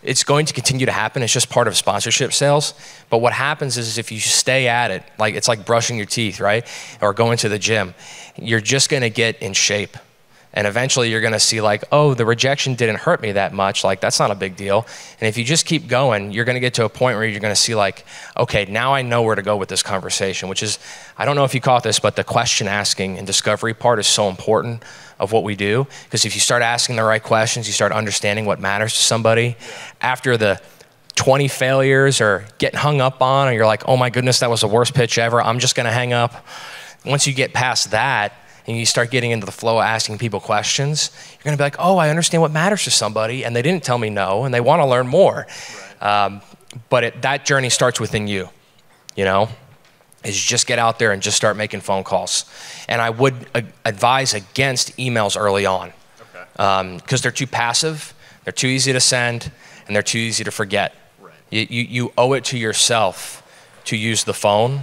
It's going to continue to happen. It's just part of sponsorship sales. But what happens is if you stay at it, like it's like brushing your teeth, right? Or going to the gym, you're just gonna get in shape. And eventually you're gonna see like, oh, the rejection didn't hurt me that much. Like, that's not a big deal. And if you just keep going, you're gonna get to a point where you're gonna see like, okay, now I know where to go with this conversation, which is, I don't know if you caught this, but the question asking and discovery part is so important of what we do. Because if you start asking the right questions, you start understanding what matters to somebody. After the 20 failures or getting hung up on, or you're like, oh my goodness, that was the worst pitch ever, I'm just gonna hang up. Once you get past that, and you start getting into the flow of asking people questions, you're gonna be like, oh, I understand what matters to somebody, and they didn't tell me no, and they wanna learn more. Right. But that journey starts within you, you know? Is just get out there and just start making phone calls. And I would advise against emails early on. Okay. Because they're too passive, they're too easy to send, and they're too easy to forget. Right. You owe it to yourself to use the phone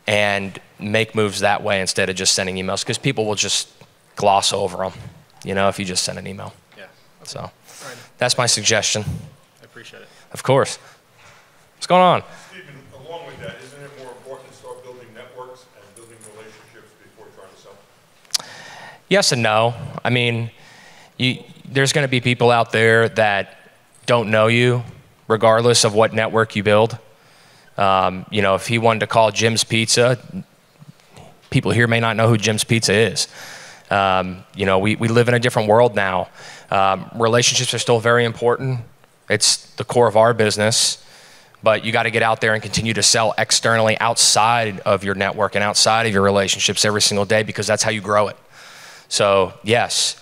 and make moves that way instead of just sending emails, because people will just gloss over them, you know, if you just send an email. Yeah. Okay. So right. That's my suggestion. I appreciate it. Of course. What's going on? Stephen, along with that, isn't it more important to start building networks and building relationships before trying to sell? Yes and no. I mean, there's going to be people out there that don't know you, regardless of what network you build. You know, if he wanted to call Jim's Pizza, people here may not know who Jim's Pizza is. You know, we live in a different world now. Relationships are still very important. It's the core of our business, but you got to get out there and continue to sell externally outside of your network and outside of your relationships every single day, because that's how you grow it. So yes,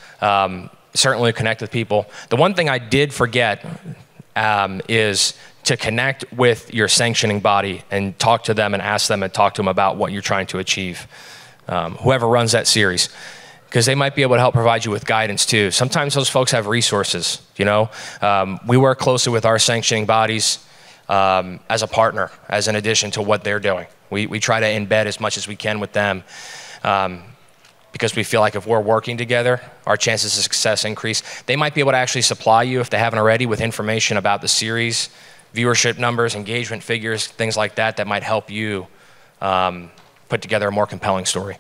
certainly connect with people. The one thing I did forget is to connect with your sanctioning body and talk to them and ask them and talk to them about what you're trying to achieve. Whoever runs that series, because they might be able to help provide you with guidance too. Sometimes those folks have resources, you know. We work closely with our sanctioning bodies as a partner, as an addition to what they're doing. We try to embed as much as we can with them, because we feel like if we're working together, our chances of success increase. They might be able to actually supply you, if they haven't already, with information about the series, viewership numbers, engagement figures, things like that, that might help you put together a more compelling story.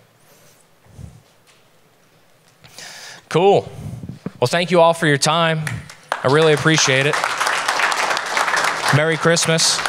Cool. Well, thank you all for your time. I really appreciate it. Merry Christmas.